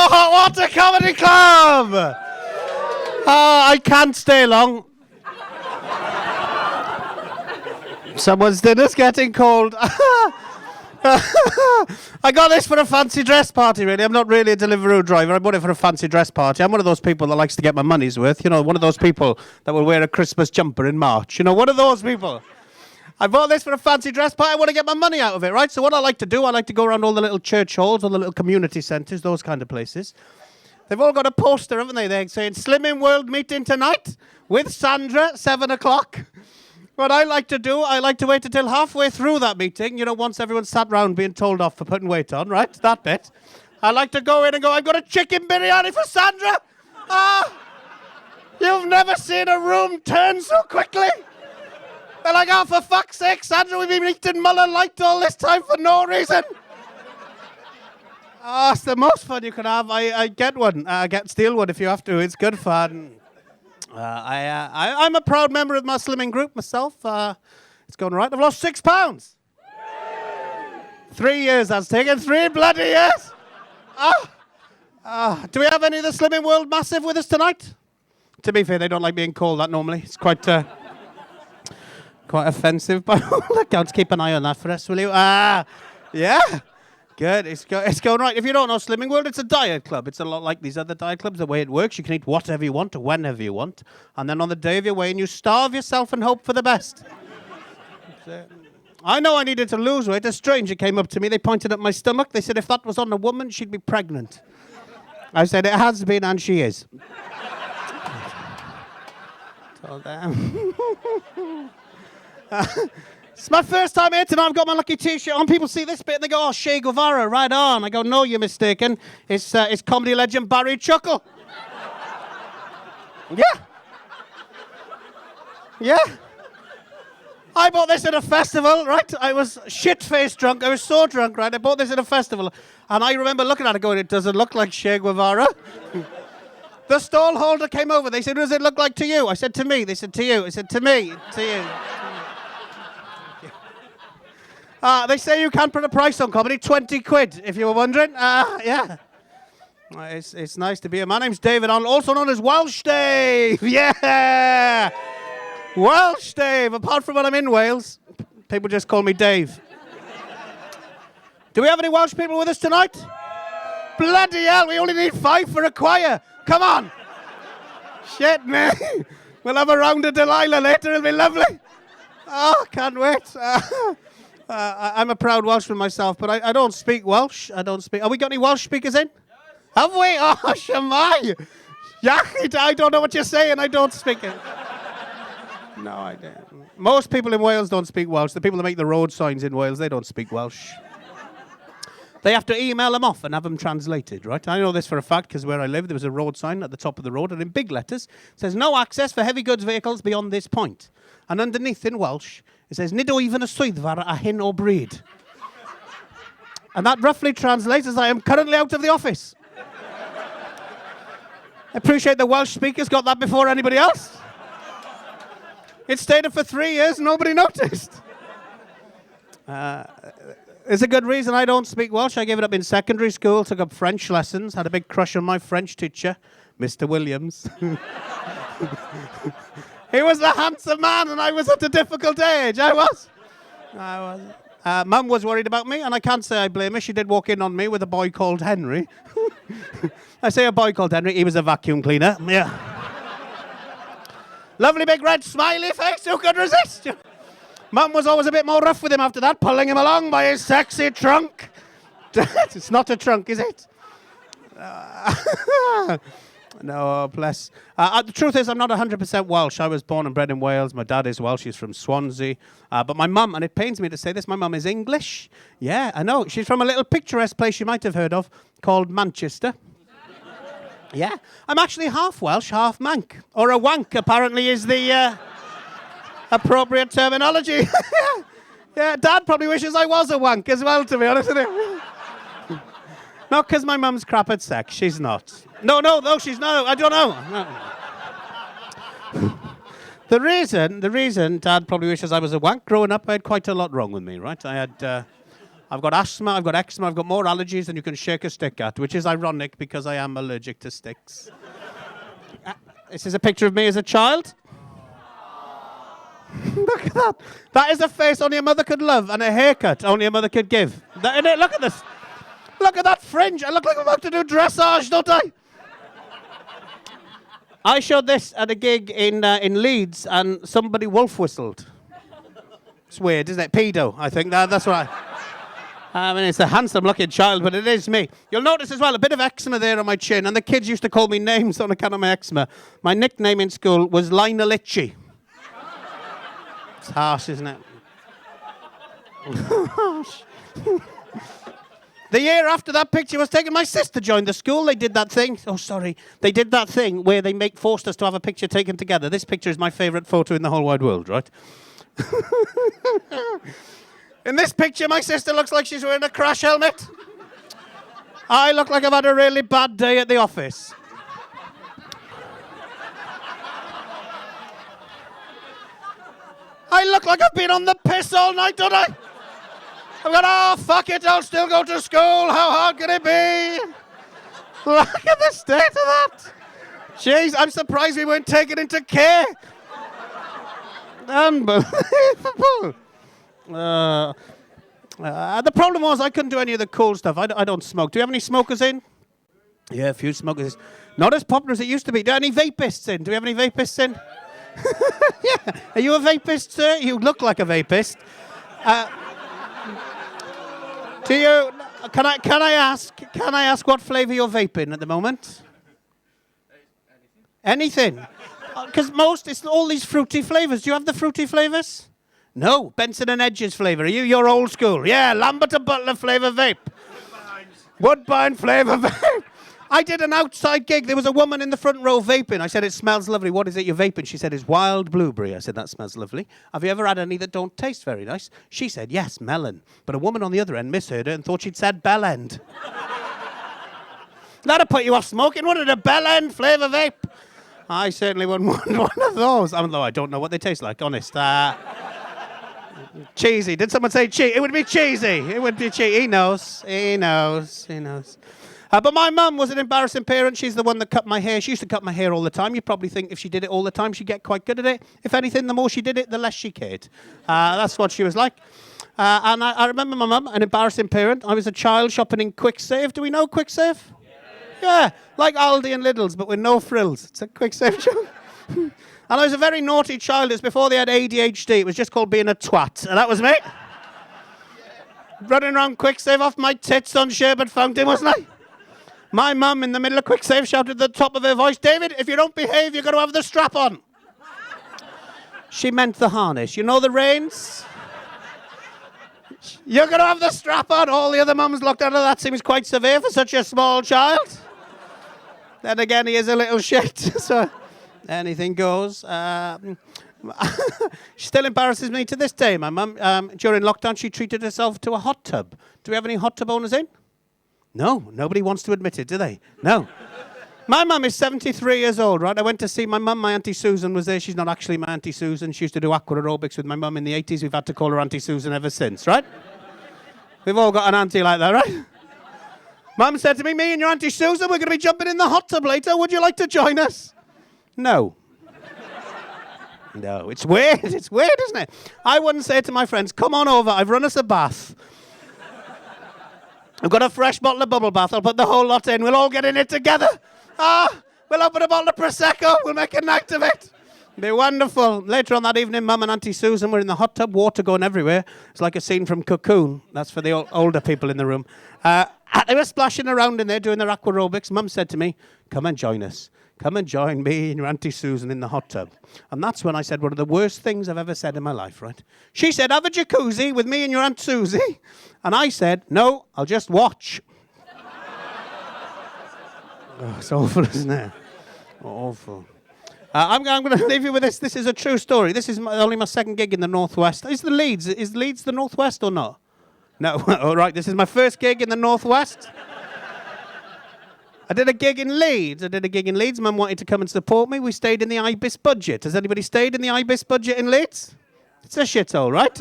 Hot Water Comedy Club! I can't stay long. Someone's dinner's getting cold. I got this for a fancy dress party, really. I'm not really a Deliveroo driver. I bought it for a fancy dress party. I'm one of those people that likes to get my money's worth. You know, one of those people that will wear a Christmas jumper in March. You know, one of those people. I bought this for a fancy dress party. I want to get my money out of it, right? So what I like to do, I like to go around all the little church halls, all the little community centres, those kind of places. They've all got a poster, haven't they? They're saying, Slimming World meeting tonight with Sandra, 7 o'clock. What I like to do, I like to wait until halfway through that meeting, you know, once everyone's sat round being told off for putting weight on, right? That bit. I like to go in and go, I've got a chicken biryani for Sandra. You've never seen a room turn so quickly. They're like, oh, for fuck's sake, Sandra, we've been eating Muller Light all this time for no reason. It's the most fun you can have. I get one. Steal one if you have to. It's good fun. I'm a proud member of my slimming group myself. It's going right. I've lost 6 pounds. 3 years that's taken. 3 bloody years. Do we have any of the Slimming World Massive with us tonight? To be fair, they don't like being called that normally. It's quite offensive. But let's keep an eye on that for us, will you? Yeah. Good. It's going right. If you don't know Slimming World, it's a diet club. It's a lot like these other diet clubs. The way it works, you can eat whatever you want, whenever you want. And then on the day of your weighing, you starve yourself and hope for the best. I know I needed to lose weight. A stranger came up to me. They pointed at my stomach. They said, if that was on a woman, she'd be pregnant. I said, it has been and she is. Told them. It's my first time here tonight. I've got my lucky T-shirt on. People see this bit and they go, oh, Che Guevara, right on. I go, no, you're mistaken. It's comedy legend Barry Chuckle. Yeah. I bought this at a festival, right? I was shit-faced drunk. I was so drunk, right? I bought this at a festival. And I remember looking at it going, it doesn't look like Che Guevara. The stall holder came over. They said, what does it look like to you? I said, to me. They said, to you. I said, to me. To you. They say you can't put a price on comedy, 20 quid, if you were wondering. Yeah. It's nice to be here. My name's David Arnold, also known as Welsh Dave. Yeah. Welsh Dave. Apart from when I'm in Wales, people just call me Dave. Do we have any Welsh people with us tonight? Bloody hell, we only need 5 for a choir. Come on. Shit, man. We'll have a round of Delilah later. It'll be lovely. Oh, can't wait. I'm a proud Welshman myself, but I don't speak Welsh. Have we got any Welsh speakers in? Have we? Oh, Shamai. I don't know what you're saying. I don't speak it. No, I don't. Most people in Wales don't speak Welsh. The people that make the road signs in Wales, they don't speak Welsh. They have to email them off and have them translated, right? I know this for a fact because where I live, there was a road sign at the top of the road, and in big letters, it says, no access for heavy goods vehicles beyond this point. And underneath in Welsh, it says, nid o even y swyddfa a hyn o bryd. And that roughly translates as I am currently out of the office. I appreciate the Welsh speakers got that before anybody else. It stayed up for 3 years, nobody noticed. There's a good reason I don't speak Welsh. I gave it up in secondary school, took up French lessons, had a big crush on my French teacher, Mr. Williams. He was a handsome man, and I was at a difficult age. I was. Mum was worried about me, and I can't say I blame her. She did walk in on me with a boy called Henry. I say a boy called Henry. He was a vacuum cleaner. Yeah. Lovely big red smiley face. Who could resist? Mum was always a bit more rough with him after that, pulling him along by his sexy trunk. It's not a trunk, is it? No, bless. The truth is, I'm not 100% Welsh. I was born and bred in Wales. My dad is Welsh. He's from Swansea. But my mum, and it pains me to say this, my mum is English. Yeah, I know. She's from a little picturesque place you might have heard of called Manchester. Yeah. I'm actually half Welsh, half Manc. Or a wank, apparently, is the appropriate terminology. Yeah, Dad probably wishes I was a wank as well, to be honest with you. Not because my mum's crap at sex. She's not. No, she's not. I don't know. No. The reason Dad probably wishes I was a wank, growing up, I had quite a lot wrong with me, right? I had I've got asthma, I've got eczema, I've got more allergies than you can shake a stick at, which is ironic because I am allergic to sticks. This is a picture of me as a child. Look at that. That is a face only a mother could love and a haircut only a mother could give. Look at this. Look at that fringe. I look like I'm about to do dressage, don't I? I showed this at a gig in Leeds and somebody wolf whistled. It's weird, isn't it? Pedo, I think. That's right. I mean, it's a handsome-looking child, but it is me. You'll notice as well a bit of eczema there on my chin, and the kids used to call me names on account of my eczema. My nickname in school was Lionel Itchy. It's harsh, isn't it? The year after that picture was taken, my sister joined the school. They did that thing. Oh, sorry. They did that thing where they forced us to have a picture taken together. This picture is my favourite photo in the whole wide world, right? In this picture, my sister looks like she's wearing a crash helmet. I look like I've had a really bad day at the office. I look like I've been on the piss all night, don't I? I've gone, oh, fuck it, I'll still go to school. How hard can it be? Look at the state of that. Jeez, I'm surprised we weren't taken into care. Unbelievable. The problem was I couldn't do any of the cool stuff. I don't smoke. Do you have any smokers in? Yeah, a few smokers. Not as popular as it used to be. Do you have any vapists in? Do we have any vapists in? Yeah. Are you a vapist, sir? You look like a vapist. Do you? Can I ask what flavour you're vaping at the moment? Anything. Because it's all these fruity flavours. Do you have the fruity flavours? No, Benson and Hedges flavour. Are you? You're old school. Yeah, Lambert and Butler flavour vape. Woodbine flavour vape. I did an outside gig. There was a woman in the front row vaping. I said, it smells lovely. What is it you're vaping? She said, it's wild blueberry. I said, that smells lovely. Have you ever had any that don't taste very nice? She said, yes, melon. But a woman on the other end misheard her and thought she'd said bell end. That'd put you off smoking, wouldn't it? A bell end flavour vape. I certainly wouldn't want one of those. Although I don't know what they taste like, honest. Cheesy. Did someone say cheesy? It would be cheesy. It would be cheesy. He knows. But my mum was an embarrassing parent. She's the one that cut my hair. She used to cut my hair all the time. You'd probably think if she did it all the time, she'd get quite good at it. If anything, the more she did it, the less she cared. That's what she was like. And I remember my mum, an embarrassing parent. I was a child shopping in Quick Save. Do we know Quick Save? Yeah, like Aldi and Lidl's, but with no frills. It's a Quick Save shop. And I was a very naughty child. It's before they had ADHD. It was just called being a twat. And that was me. Running around Quick Save off my tits on sherbet fountain, wasn't I? My mum, in the middle of Quick Save, shouted at the top of her voice, David, if you don't behave, you're going to have the strap on. She meant the harness. You know the reins? You're going to have the strap on. All the other mums looked at her. That seems quite severe for such a small child. Then again, he is a little shit. So anything goes. She still embarrasses me to this day. My mum, during lockdown, she treated herself to a hot tub. Do we have any hot tub owners in? No, nobody wants to admit it, do they? No. My mum is 73 years old, right? I went to see my mum. My Auntie Susan was there. She's not actually my Auntie Susan. She used to do aqua aerobics with my mum in the 80s. We've had to call her Auntie Susan ever since, right? We've all got an auntie like that, right? Mum said to me, me and your Auntie Susan, we're going to be jumping in the hot tub later. Would you like to join us? No. No, it's weird. It's weird, isn't it? I wouldn't say to my friends, come on over. I've run us a bath. I've got a fresh bottle of bubble bath. I'll put the whole lot in. We'll all get in it together. We'll open a bottle of Prosecco. We'll make a night of it. It'll be wonderful. Later on that evening, Mum and Auntie Susan were in the hot tub, water going everywhere. It's like a scene from Cocoon. That's for the older people in the room. They were splashing around in there doing their aqua aerobics. Mum said to me, come and join us. Come and join me and your Auntie Susan in the hot tub. And that's when I said one of the worst things I've ever said in my life, right? She said, have a jacuzzi with me and your Aunt Susie. And I said, no, I'll just watch. Oh, it's awful, isn't it? Awful. I'm going to leave you with this. This is a true story. This is only my second gig in the Northwest. Is Leeds the Northwest or not? No. All right, this is my first gig in the Northwest. I did a gig in Leeds. Mum wanted to come and support me. We stayed in the Ibis budget. Has anybody stayed in the Ibis budget in Leeds? It's a shithole, right?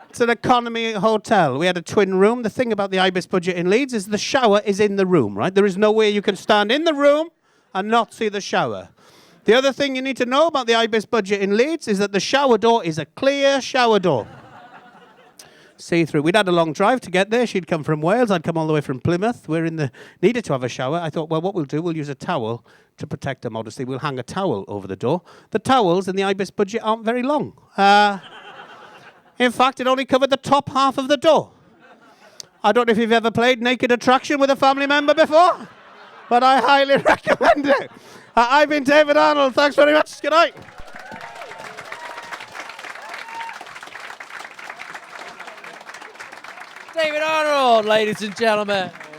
It's an economy hotel. We had a twin room. The thing about the Ibis budget in Leeds is the shower is in the room, right? There is no way you can stand in the room and not see the shower. The other thing you need to know about the Ibis budget in Leeds is that the shower door is a clear shower door. See through. We'd had a long drive to get there. She'd come from Wales. I'd come all the way from Plymouth. Needed to have a shower. I thought, well, what we'll do, we'll use a towel to protect her modesty. We'll hang a towel over the door. The towels in the Ibis budget aren't very long. In fact, it only covered the top half of the door. I don't know if you've ever played Naked Attraction with a family member before, but I highly recommend it. I've been David Arnold. Thanks very much. Good night. David Arnold, ladies and gentlemen.